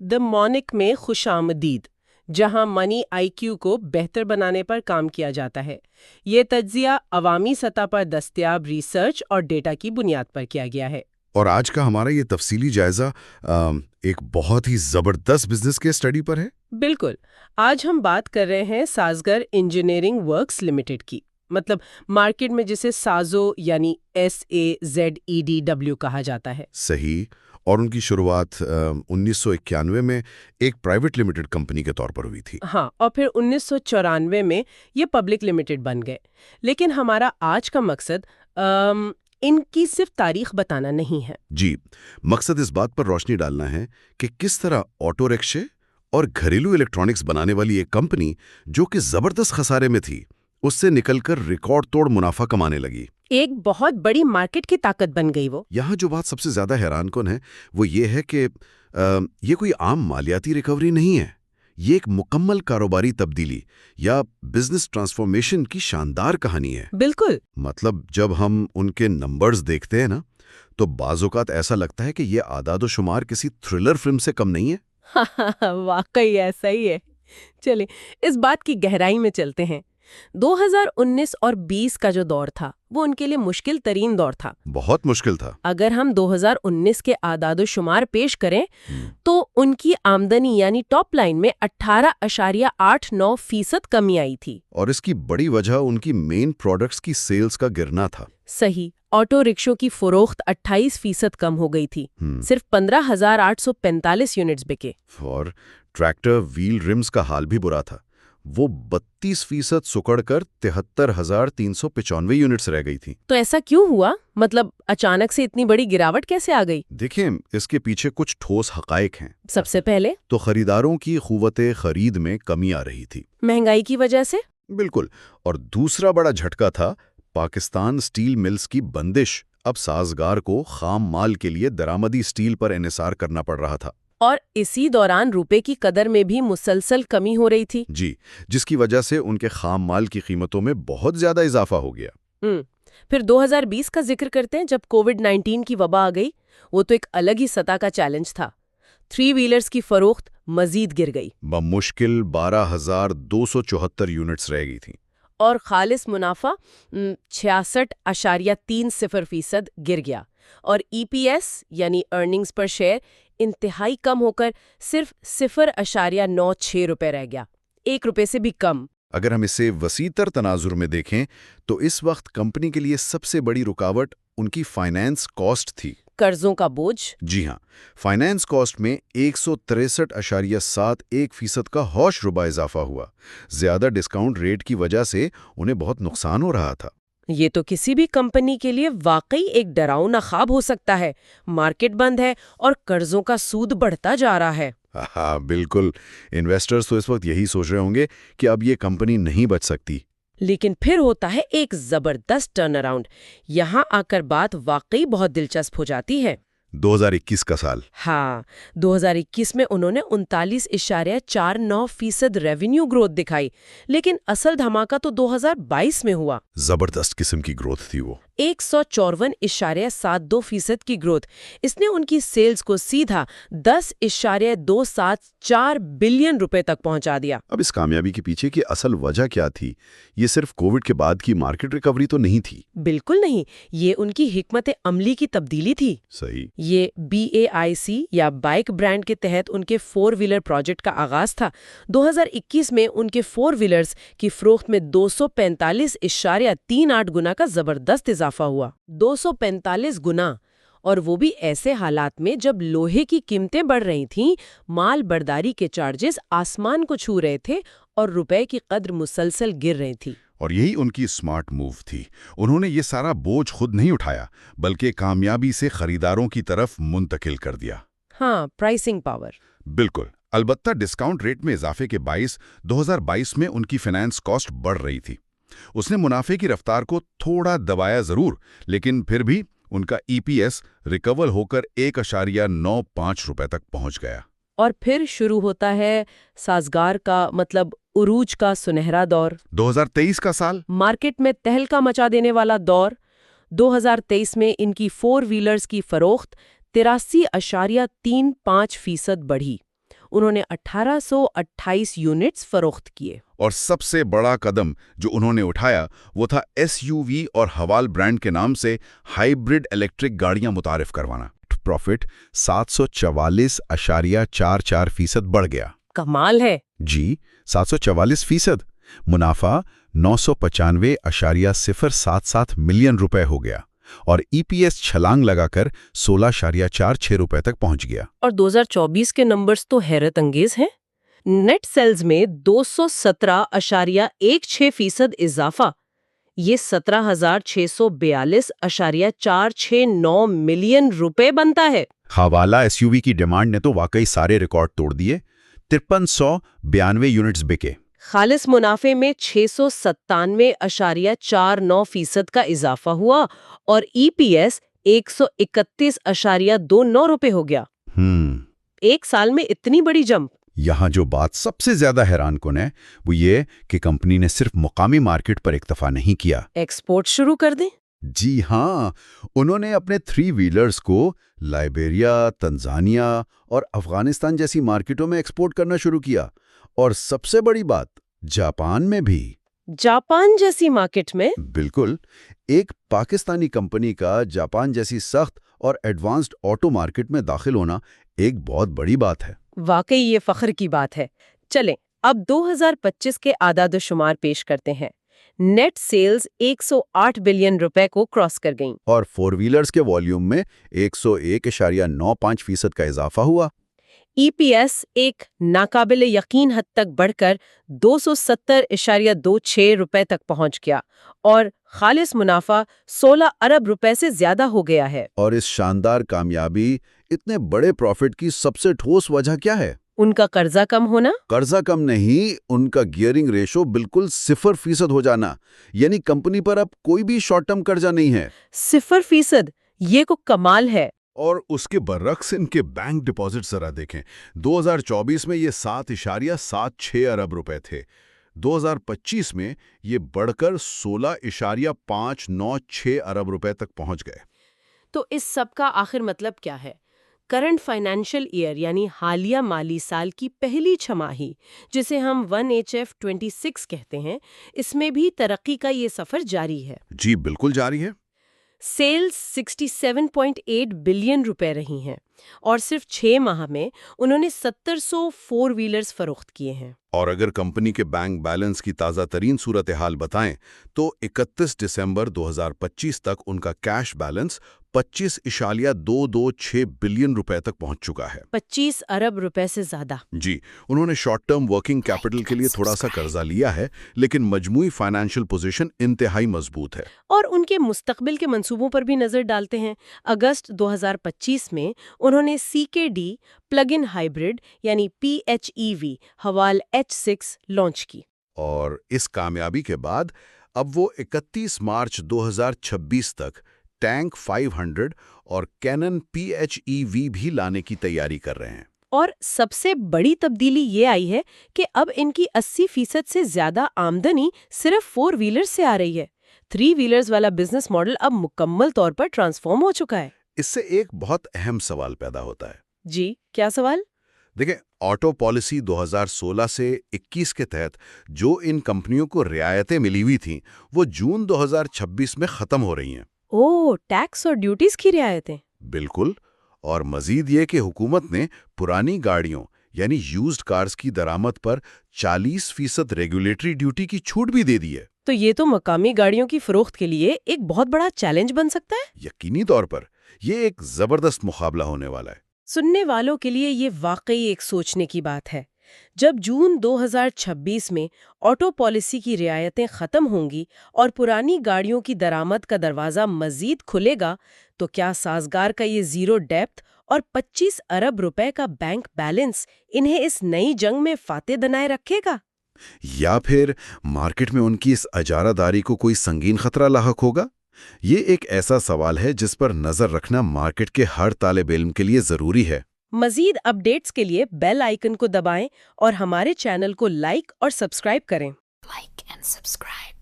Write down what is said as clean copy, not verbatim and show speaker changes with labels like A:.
A: دی monk میں خوش آمدید، جہاں منی آئی کیو کو بہتر بنانے پر کام کیا جاتا ہے۔ یہ تجزیہ عوامی سطح پر دستیاب ریسرچ اور ڈیٹا کی بنیاد پر کیا گیا ہے۔
B: اور آج کا ہمارا یہ تفصیلی جائزہ ایک بہت ہی زبردست بزنس کے اسٹڈی پر ہے۔
A: بالکل، آج ہم بات کر رہے ہیں سازگر انجینئرنگ ورکس لمیٹڈ کی، مطلب مارکیٹ میں جسے سازو یعنی SAZEDW کہا جاتا ہے۔
B: صحیح، اور ان کی شروعات 1991 میں ایک پرائیویٹ لمیٹڈ کمپنی کے طور پر ہوئی تھی۔
A: ہاں، اور پھر 1994 میں یہ پبلک لمیٹڈ بن گئے۔ لیکن ہمارا آج کا مقصد ان کی صرف تاریخ بتانا نہیں ہے۔
B: جی، مقصد اس بات پر روشنی ڈالنا ہے کہ کس طرح آٹو رکشے اور گھریلو الیکٹرانکس بنانے والی ایک کمپنی جو کہ زبردست خسارے میں تھی، اس سے نکل کر ریکارڈ توڑ منافع کمانے لگی۔
A: ایک بہت بڑی مارکیٹ کی طاقت بن گئی وہ۔
B: یہاں جو بات سب سے زیادہ حیران کن ہے وہ یہ ہے کہ یہ کوئی عام مالیاتی ریکوری نہیں ہے، یہ ایک مکمل کاروباری تبدیلی یا بزنس ٹرانسفارمیشن کی شاندار کہانی ہے۔
A: بالکل،
B: مطلب جب ہم ان کے نمبرز دیکھتے ہیں نا تو بعض اوقات ایسا لگتا ہے کہ یہ اعداد و شمار کسی تھرلر فلم سے کم نہیں ہے۔
A: واقعی ایسا ہی ہے۔ چلیں اس بات کی گہرائی میں چلتے ہیں۔ 2019 اور 20 کا جو دور تھا وہ ان کے لیے مشکل ترین دور تھا۔
B: بہت مشکل تھا۔
A: اگر ہم 2019 کے اعداد و شمار پیش کریں تو ان کی آمدنی یعنی ٹاپ لائن میں 18.89% کمی آئی تھی۔
B: اور اس کی بڑی وجہ ان کی مین پروڈکٹس کی سیلز کا گرنا تھا۔
A: صحیح، آٹو رکشوں کی فروخت 28% کم ہو گئی تھی، صرف 15,845 یونٹس بکے۔
B: اور ٹریکٹر ویل رمز کا حال بھی برا تھا، وہ 32% سکڑ کر 73,395 یونٹس رہ گئی تھیں۔
A: تو ایسا کیوں ہوا؟ مطلب اچانک سے اتنی بڑی گراوٹ کیسے آ گئی؟
B: دیکھیں، اس کے پیچھے کچھ ٹھوس حقائق ہیں۔
A: سب سے پہلے
B: تو خریداروں کی قوت خرید میں کمی آ رہی تھی،
A: مہنگائی کی وجہ سے۔
B: بالکل، اور دوسرا بڑا جھٹکا تھا پاکستان سٹیل ملز کی بندش۔ اب سازگار کو خام مال کے لیے درآمدی سٹیل پر انحصار کرنا پڑ رہا تھا،
A: اور اسی دوران روپے کی قدر میں بھی مسلسل کمی ہو رہی تھی۔
B: جی، جس کی وجہ سے ان کے خام مال کی قیمتوں میں بہت زیادہ اضافہ ہو گیا۔
A: پھر 2020 کا ذکر کرتے ہیں، جب کووڈ-19 کی وبا آ گئی۔ وہ تو ایک الگ ہی سطح کا چیلنج تھا۔ 3 ویلرز کی فروخت مزید گر گئی،
B: بمشکل 12,274 یونٹس رہ گئی تھیں،
A: اور خالص منافع 66.30% گر گیا، اور EPS یعنی ارننگز پر شیئر انتہائی کم ہو کر صرف 0.96 روپے رہ گیا، 1 روپے سے بھی کم۔
B: اگر ہم اسے وسیع تر تناظر میں دیکھیں تو اس وقت کمپنی کے لیے سب سے بڑی رکاوٹ ان کی فائنانس کاسٹ تھی۔
A: قرضوں کا بوجھ۔
B: جی ہاں، فائنانس کاسٹ میں 163.71% کا ہوش ربا اضافہ ہوا۔ زیادہ ڈسکاؤنٹ ریٹ کی وجہ سے انہیں بہت نقصان ہو رہا تھا۔
A: یہ تو کسی بھی کمپنی کے لیے واقعی ایک ڈراؤنا خواب ہو سکتا ہے۔ مارکیٹ بند ہے اور قرضوں کا سود بڑھتا جا رہا ہے۔
B: ہاں بالکل، انویسٹرز تو اس وقت یہی سوچ رہے ہوں گے کہ اب یہ کمپنی نہیں بچ سکتی۔
A: لیکن پھر ہوتا ہے ایک زبردست ٹرن اراؤنڈ۔ یہاں آ کر بات واقعی بہت دلچسپ ہو جاتی ہے۔
B: 2021 کا سال۔
A: ہاں، 2021 میں انہوں نے 39.49% ریونیو گروتھ دکھائی، لیکن اصل دھماکہ تو 2022 میں ہوا۔
B: زبردست قسم کی گروتھ تھی وہ،
A: 154.72% کی گروتھ۔ اس نے ان کی سیلز کو سیدھا 10.274 بلین روپے تک پہنچا دیا۔
B: اب اس کامیابی کے پیچھے کی اصل وجہ کیا تھی؟ یہ صرف کووڈ کے بعد کی مارکیٹ ریکوری تو نہیں تھی۔
A: بالکل نہیں، یہ ان کی حکمت عملی کی تبدیلی تھی۔
B: صحیح۔
A: یہ BAIC یا بائک برانڈ کے تحت ان کے 4 ویلر پروجیکٹ کا آغاز تھا۔ 2021 میں ان کے 4 ویلرز کی فروخت میں 245.38 گنا کا زبردست اضافہ ہوا۔ 245 گنا، اور وہ بھی ایسے حالات میں جب لوہے کی قیمتیں بڑھ رہی تھیں، مال برداری کے چارجز آسمان کو چھو رہے تھے اور روپے کی قدر مسلسل گر رہی تھی۔
B: اور یہی ان کی سمارٹ موو تھی۔ انہوں نے یہ سارا بوجھ خود نہیں اٹھایا بلکہ کامیابی سے خریداروں کی طرف منتقل کر دیا۔
A: ہاں، پرائسنگ پاور۔
B: بالکل، البتہ ڈسکاؤنٹ ریٹ میں اضافے کے باعث 2022 میں ان کی فائنانس کاسٹ بڑھ رہی تھی۔ اس نے منافع کی رفتار کو تھوڑا دبایا ضرور، لیکن پھر بھی ان کا EPS ریکور ہو کر 1.95 روپے تک پہنچ گیا۔
A: اور پھر شروع ہوتا ہے سازگار کا مطلب عروج کا سنہرا دور۔
B: 2023 کا سال
A: مارکیٹ میں تہلکہ مچا دینے والا دور۔ 2023 میں ان کی 4 ویلرز کی فروخت 83.35% بڑھی، انہوں نے 1828 یونٹس فروخت کیے۔
B: اور سب سے بڑا قدم جو انہوں نے اٹھایا وہ تھا SUV اور حوال برانڈ کے نام سے ہائیبرڈ الیکٹرک گاڑیاں متعارف کروانا۔ پروفٹ 744.44% بڑھ گیا۔
A: کمال ہے۔
B: جی 744%۔ منافع 995.077 ملین روپے ہو گیا اور EPS چھلانگ لگا کر 16.46 روپے تک پہنچ گیا۔ اور
A: 2024 کے نمبرز تو حیرت انگیز ہیں۔ نیٹ سیلز میں 217.16% اضافہ، یہ 17,642.469 ملین روپے بنتا ہے۔
B: حوالہ SUV کی ڈیمانڈ نے تو واقعی سارے ریکارڈ توڑ دیے۔ 5392 یونٹس بکے۔
A: خالص منافع میں 697.49% کا اضافہ ہوا اور EPS 131.29 روپے ہو گیا۔ ایک سال میں اتنی بڑی جمپ۔
B: یہاں جو بات سب سے زیادہ حیران کن ہے وہ یہ کہ کمپنی نے صرف مقامی مارکیٹ پر اکتفا نہیں کیا،
A: ایکسپورٹ شروع کر دیں۔
B: جی ہاں، انہوں نے اپنے 3 ویلرز کو لائبیریا، تنزانیہ اور افغانستان جیسی مارکیٹوں میں ایکسپورٹ کرنا شروع کیا، اور سب سے بڑی بات جاپان میں بھی۔
A: جاپان جیسی مارکیٹ میں؟
B: بالکل، ایک پاکستانی کمپنی کا جاپان جیسی سخت اور ایڈوانسڈ آٹو مارکیٹ میں داخل ہونا ایک بہت بڑی بات ہے۔
A: واقعی یہ فخر کی بات ہے۔ چلیں اب 2025 کے اعداد و شمار پیش کرتے ہیں۔ نیٹ سیلز 108 بلین روپے کو کراس کر گئیں
B: اور 4 ویلرز کے والیوم میں 101.95% کا اضافہ ہوا۔
A: EPS ایک ناقابل یقین حد تک بڑھ کر 270.26 روپے تک پہنچ گیا اور خالص منافع 16 ارب روپے سے زیادہ ہو گیا ہے۔ اور
B: اس شاندار کامیابی، اتنے بڑے پروفٹ کی سب سے ٹھوس وجہ کیا ہے؟
A: ان کا قرضہ کم ہونا؟
B: قرضہ کم نہیں، ان کا گیئرنگ ریشو بالکل 0% ہو جانا، یعنی کمپنی پر اب کوئی بھی شارٹ ٹرم قرضہ نہیں ہے۔
A: 0%؟ یہ کو کمال ہے۔
B: اور اس کے برعکس ان کے بینک ڈپازٹ ذرا دیکھیں۔ 2024 میں یہ 7.76 ارب روپے تھے، 2025 میں یہ بڑھ کر 16.596 ارب روپے تک پہنچ گئے۔
A: تو اس سب کا آخر مطلب کیا ہے؟ کرنٹ فائنینشل ایئر یعنی حالیہ مالی سال کی پہلی چھماہی، جسے ہم 1HF26 کہتے ہیں، اس میں بھی ترقی کا یہ سفر جاری ہے۔
B: جی بالکل جاری ہے۔
A: سیلز 67.8 بلین روپے رہی ہیں اور صرف 6 ماہ میں انہوں نے 700 4 ویلرز فروخت کیے ہیں۔
B: اور اگر کمپنی کے بینک بیلنس کی تازہ ترین صورتحال بتائیں تو 31 دسمبر 2025 تک ان کا کیش بیلنس 25.226 بلین روپے تک پہنچ چکا ہے۔
A: 25 ارب روپے سے زیادہ۔
B: جی، انہوں نے شارٹ ٹرم ورکنگ کیپٹل کے لیے تھوڑا سا قرضہ لیا ہے، لیکن مجموعی فائنینشیل پوزیشن انتہائی مضبوط ہے۔
A: اور ان کے مستقبل کے منصوبوں پر بھی نظر ڈالتے ہیں۔ اگست 2025 میں انہوں نے CKD پلگ ان ہائیبرڈ یعنی PHEV حوال H6 لانچ کی۔
B: اور اس کامیابی کے بعد اب وہ 31 مارچ 2026 تک ٹینک 500 اور کینن PHEV بھی لانے کی تیاری کر رہے ہیں۔
A: اور سب سے بڑی تبدیلی یہ آئی ہے کہ اب ان کی 80% سے زیادہ آمدنی صرف 4 ویلرز سے آ رہی ہے۔ 3 ویلرز والا بزنس ماڈل اب مکمل طور پر ٹرانسفارم ہو چکا ہے۔
B: اس سے ایک بہت اہم سوال پیدا ہوتا ہے۔
A: جی، کیا سوال؟
B: دیکھیں، آٹو پالیسی 2016 سے 21 کے تحت جو ان کمپنیوں کو رعایتیں ملی ہوئی تھیں وہ جون 2026 میں ختم ہو رہی ہیں۔
A: ٹیکس اور ڈیوٹیز کی رعایتیں؟
B: بالکل، اور مزید یہ کہ حکومت نے پرانی گاڑیوں یعنی یوزڈ کارز کی درآمد پر 40% ریگولیٹری ڈیوٹی کی چھوٹ بھی دے دی ہے۔
A: تو یہ تو مقامی گاڑیوں کی فروخت کے لیے ایک بہت بڑا چیلنج بن سکتا ہے۔
B: یقینی طور پر یہ ایک زبردست مقابلہ ہونے والا ہے۔
A: سننے والوں کے لیے یہ واقعی ایک سوچنے کی بات ہے۔ جب جون 2026 میں آٹو پالیسی کی رعایتیں ختم ہوں گی اور پرانی گاڑیوں کی درآمد کا دروازہ مزید کھلے گا، تو کیا سازگار کا یہ زیرو ڈیپتھ اور 25 ارب روپے کا بینک بیلنس انہیں اس نئی جنگ میں فاتح بنائے رکھے گا؟
B: یا پھر مارکیٹ میں ان کی اس اجارہ داری کو کوئی سنگین خطرہ لاحق ہوگا؟ یہ ایک ایسا سوال ہے جس پر نظر رکھنا مارکیٹ کے ہر طالب علم کے لیے ضروری ہے۔
A: مزید اپڈیٹس کے لیے بیل آئیکن کو دبائیں اور ہمارے چینل کو لائک اور سبسکرائب کریں۔ Like and subscribe.